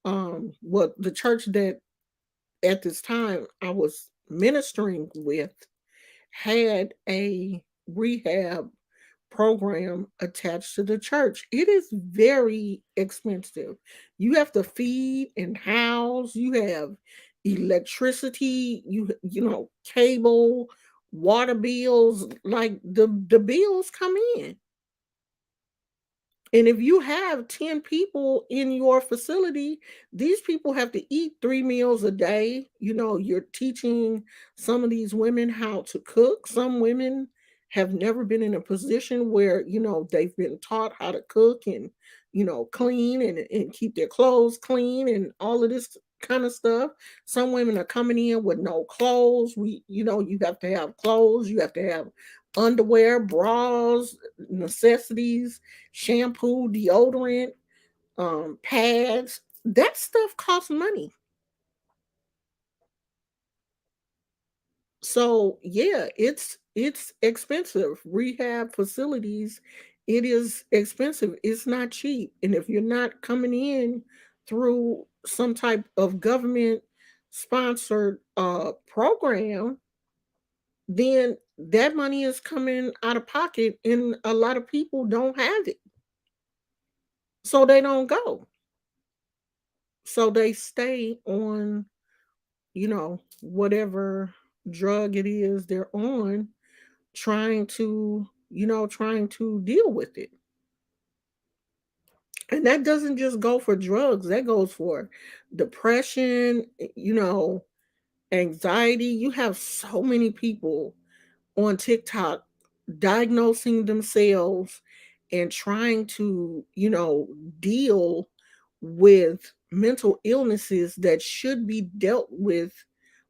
the church that at this time I was ministering with had a rehab program attached to the church. It is very expensive. You have to feed and house, you have electricity, cable, water bills, like the bills come in. And if you have 10 people in your facility, these people have to eat 3 meals a day. You're teaching some of these women how to cook. Some women have never been in a position where, they've been taught how to cook and, clean and keep their clothes clean and all of this kind of stuff. Some women are coming in with no clothes. You have to have clothes, you have to have underwear, bras, necessities, shampoo, deodorant, pads. That stuff costs money. So yeah, it's expensive. Rehab facilities, it is expensive. It's not cheap. And if you're not coming in through some type of government sponsored program, then that money is coming out of pocket and a lot of people don't have it. So they don't go. So they stay on, whatever drug it is they're on, trying to deal with it. And that doesn't just go for drugs, that goes for depression, anxiety. You have so many people on TikTok diagnosing themselves and trying to, deal with mental illnesses that should be dealt with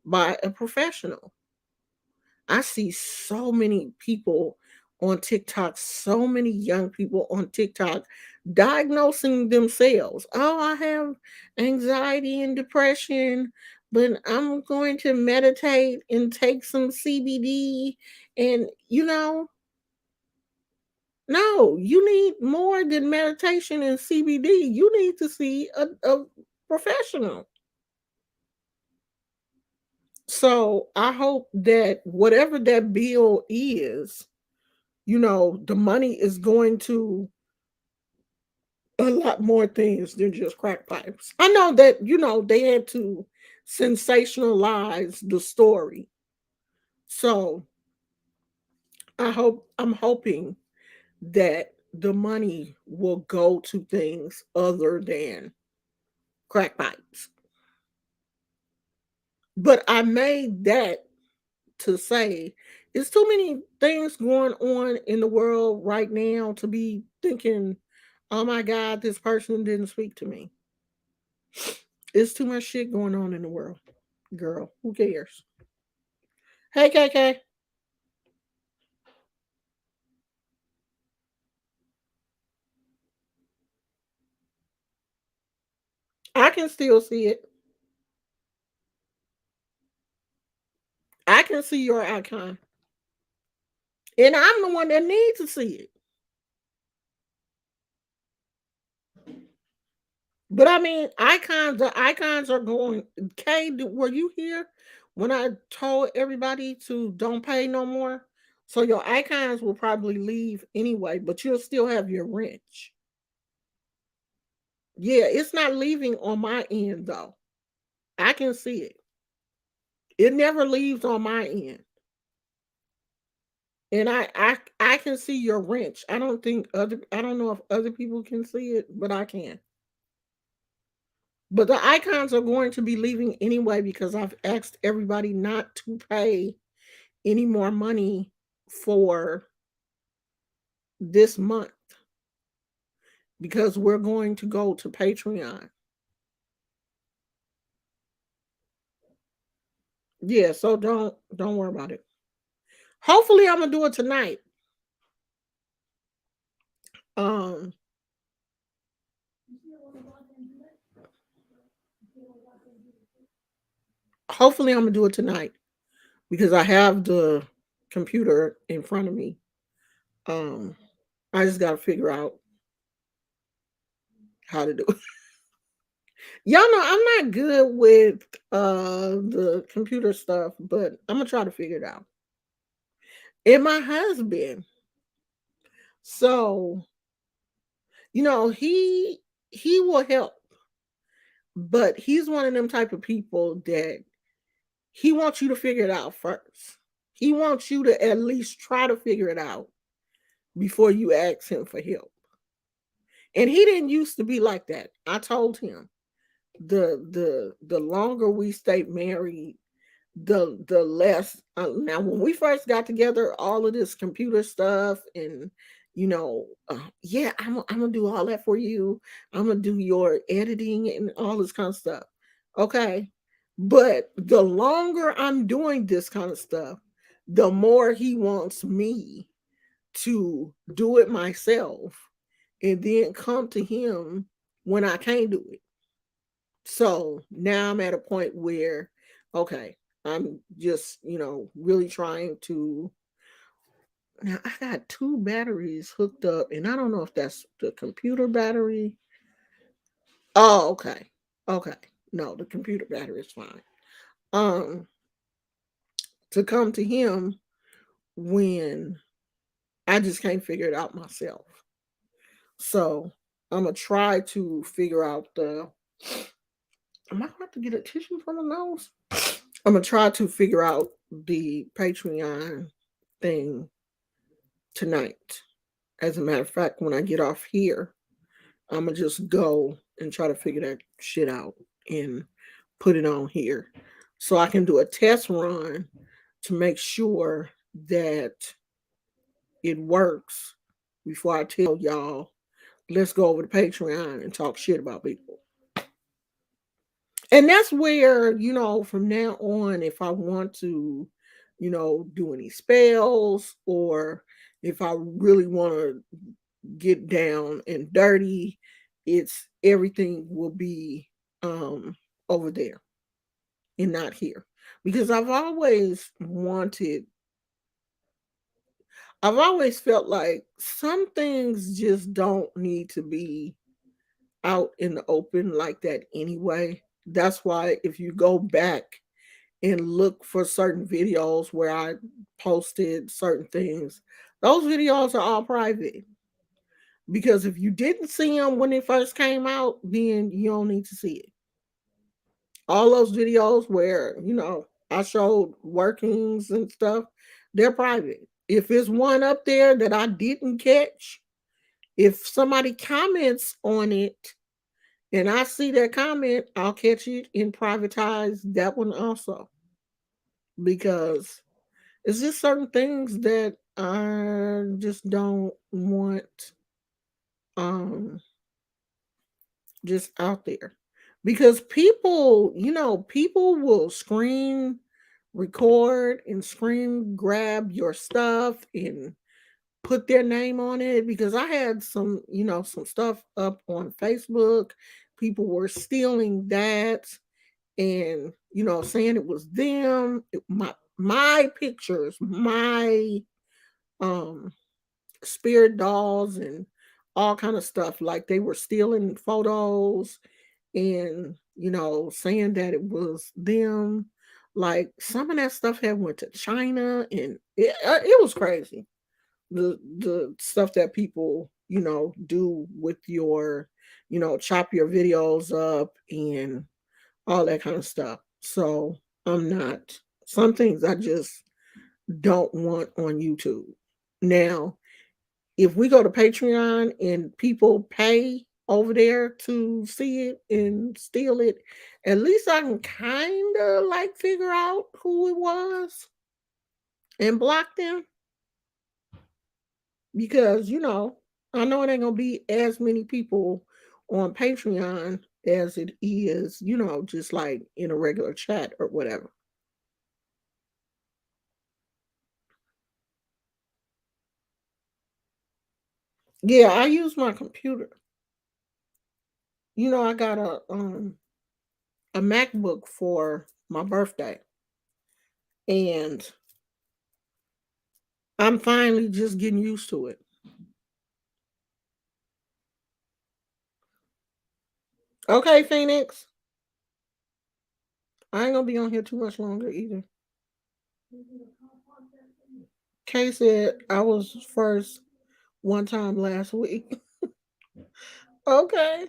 by a professional. I see so many people on TikTok, so many young people on TikTok diagnosing themselves. Oh, I have anxiety and depression, but I'm going to meditate and take some CBD. And, no, you need more than meditation and CBD. You need to see a professional. So I hope that whatever that bill is, the money is going to a lot more things than just crack pipes. I know that, they had to sensationalize the story. So I'm hoping that the money will go to things other than crack pipes. But I made that to say it's too many things going on in the world right now to be thinking, oh my God, this person didn't speak to me. It's too much shit going on in the world. Girl, who cares? Hey, KK, I can still see it. I can see your icon. And I'm the one that needs to see it. But I mean, the icons are going. Kay, were you here when I told everybody to don't pay no more? So your icons will probably leave anyway, but you'll still have your wrench. Yeah, it's not leaving on my end though. I can see it. It never leaves on my end. And I can see your wrench. I don't know if other people can see it, but I can. But the icons are going to be leaving anyway because I've asked everybody not to pay any more money for this month because we're going to go to Patreon. Yeah, so don't worry about it. Hopefully I'm gonna do it tonight. Um Hopefully I'm gonna do it tonight because I have the computer in front of me. Um I just gotta figure out how to do it. Y'all know I'm not good with the computer stuff, but I'm gonna try to figure it out. And my husband, so he will help, but he's one of them type of people that he wants you to figure it out first. He wants you to at least try to figure it out before you ask him for help. And he didn't used to be like that. I told him the longer we stay married, the less. Now when we first got together, all of this computer stuff and yeah, I'm gonna do all that for you. I'm gonna do your editing and all this kind of stuff. Okay, but the longer I'm doing this kind of stuff, the more he wants me to do it myself and then come to him when I can't do it. So now I'm at a point where, okay, I'm just, really trying to. Now I got two batteries hooked up, and I don't know if that's the computer battery. Oh, okay. Okay. No, the computer battery is fine. Um, to come to him when I just can't figure it out myself. So I'm gonna try to figure out the. Am I going to have to get a tissue from the nose? I'm gonna try to figure out the Patreon thing tonight. As a matter of fact, when I get off here, I'm gonna just go and try to figure that shit out and put it on here so I can do a test run to make sure that it works before I tell y'all, let's go over to Patreon and talk shit about people. And that's where, from now on, if I want to, do any spells, or if I really want to get down and dirty, it's everything will be over there and not here. Because I've always felt like some things just don't need to be out in the open like that anyway. That's why if you go back and look for certain videos where I posted certain things, those videos are all private. Because if you didn't see them when it first came out, then you don't need to see it. All those videos where, I showed workings and stuff, they're private. If there's one up there that I didn't catch, if somebody comments on it and I see that comment, I'll catch it and privatize that one also. Because it's just certain things that I just don't want um just out there. Because people will screen record and screen grab your stuff and put their name on it, because I had some stuff up on Facebook. People were stealing that and saying it was them, my pictures, my um spirit dolls and all kind of stuff. Like they were stealing photos and saying that it was them. Like some of that stuff had went to China, and it was crazy. The stuff that people do with your chop your videos up and all that kind of stuff. So I'm not, some things I just don't want on YouTube. Now, if we go to Patreon and people pay over there to see it and steal it, at least I can kind of like figure out who it was and block them. Because I know it ain't gonna be as many people on Patreon as it is, just like in a regular chat or whatever. Yeah, I use my computer. I got a MacBook for my birthday, and I'm finally just getting used to it. Okay, Phoenix. I ain't gonna be on here too much longer either. Kay said I was first one time last week. Okay.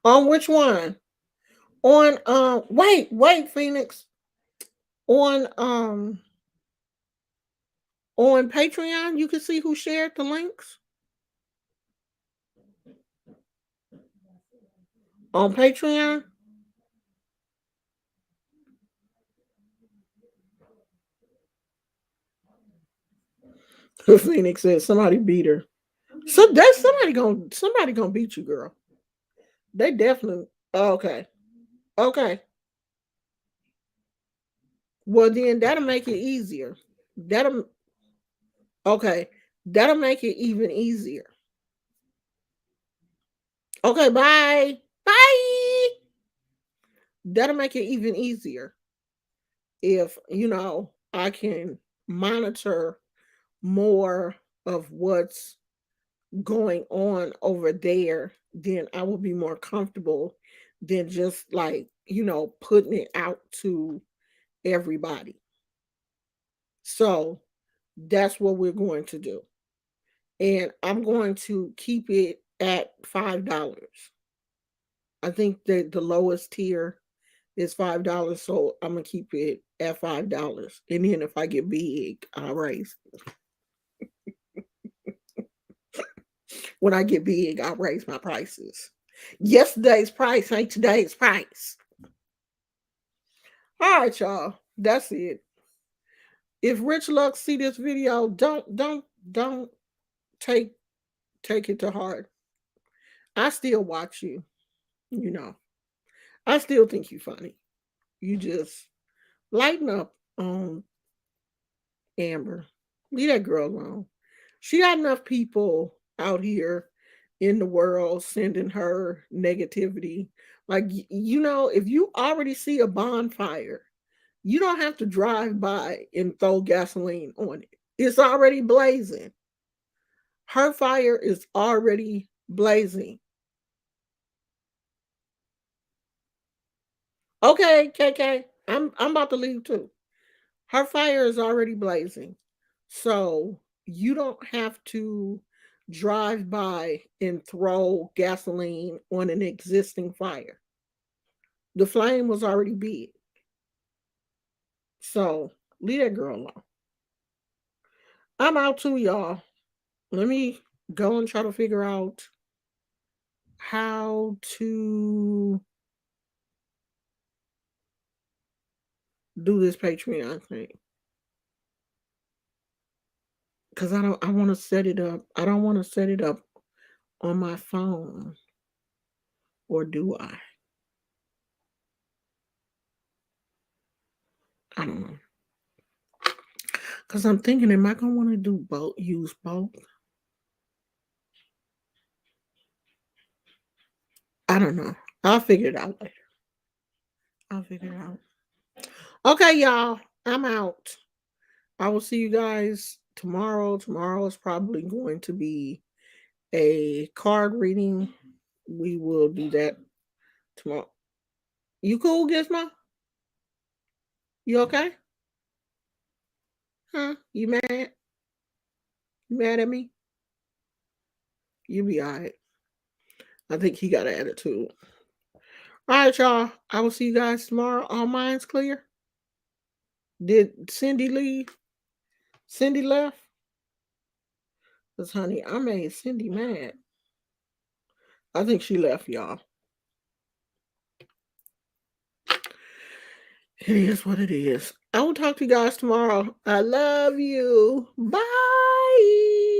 On which one? On wait, Phoenix. On on Patreon, you can see who shared the links. On Patreon. Phoenix said somebody beat her. So that's somebody gonna beat you, girl. They definitely. Okay. Okay. Well, then that'll make it easier. That'll Okay. That'll make it even easier. Okay, bye. Bye. That'll make it even easier if, I can monitor more of what's going on over there, then I will be more comfortable than just like, putting it out to everybody. So that's what we're going to do. And I'm going to keep it at $5. I think that the lowest tier is $5. So I'm gonna keep it at $5. And then if I get big, I'll raise. When I get big, I'll raise my prices. Yesterday's price ain't today's price. All right, y'all. That's it. If Rich Luck see this video, don't take take it to heart. I still watch you, you know. I still think you funny. You just lighten up on Amber. Leave that girl alone. She got enough people out here in the world sending her negativity. Like, if you already see a bonfire, you don't have to drive by and throw gasoline on it. It's already blazing. Her fire is already blazing. Okay, KK, I'm about to leave too. Her fire is already blazing. So you don't have to drive by and throw gasoline on an existing fire. The flame was already big. So leave that girl alone. I'm out too, y'all. Let me go and try to figure out how to do this Patreon thing. Because I want to set it up. I don't want to set it up on my phone. Or do I? I don't know. Because I'm thinking, am I going to want to do both, use both? I don't know. I'll figure it out later. I'll figure it out. Okay, y'all. I'm out. I will see you guys tomorrow. Tomorrow is probably going to be a card reading. We will do that tomorrow. You cool, Gizmo? You okay? Huh? You mad? You mad at me? You be alright. I think he got an attitude. Alright, y'all. I will see you guys tomorrow. All minds clear? Did Cindy leave? Cindy left? Because, honey, I made Cindy mad. I think she left, y'all. It is what it is. I will talk to you guys tomorrow. I love you. Bye.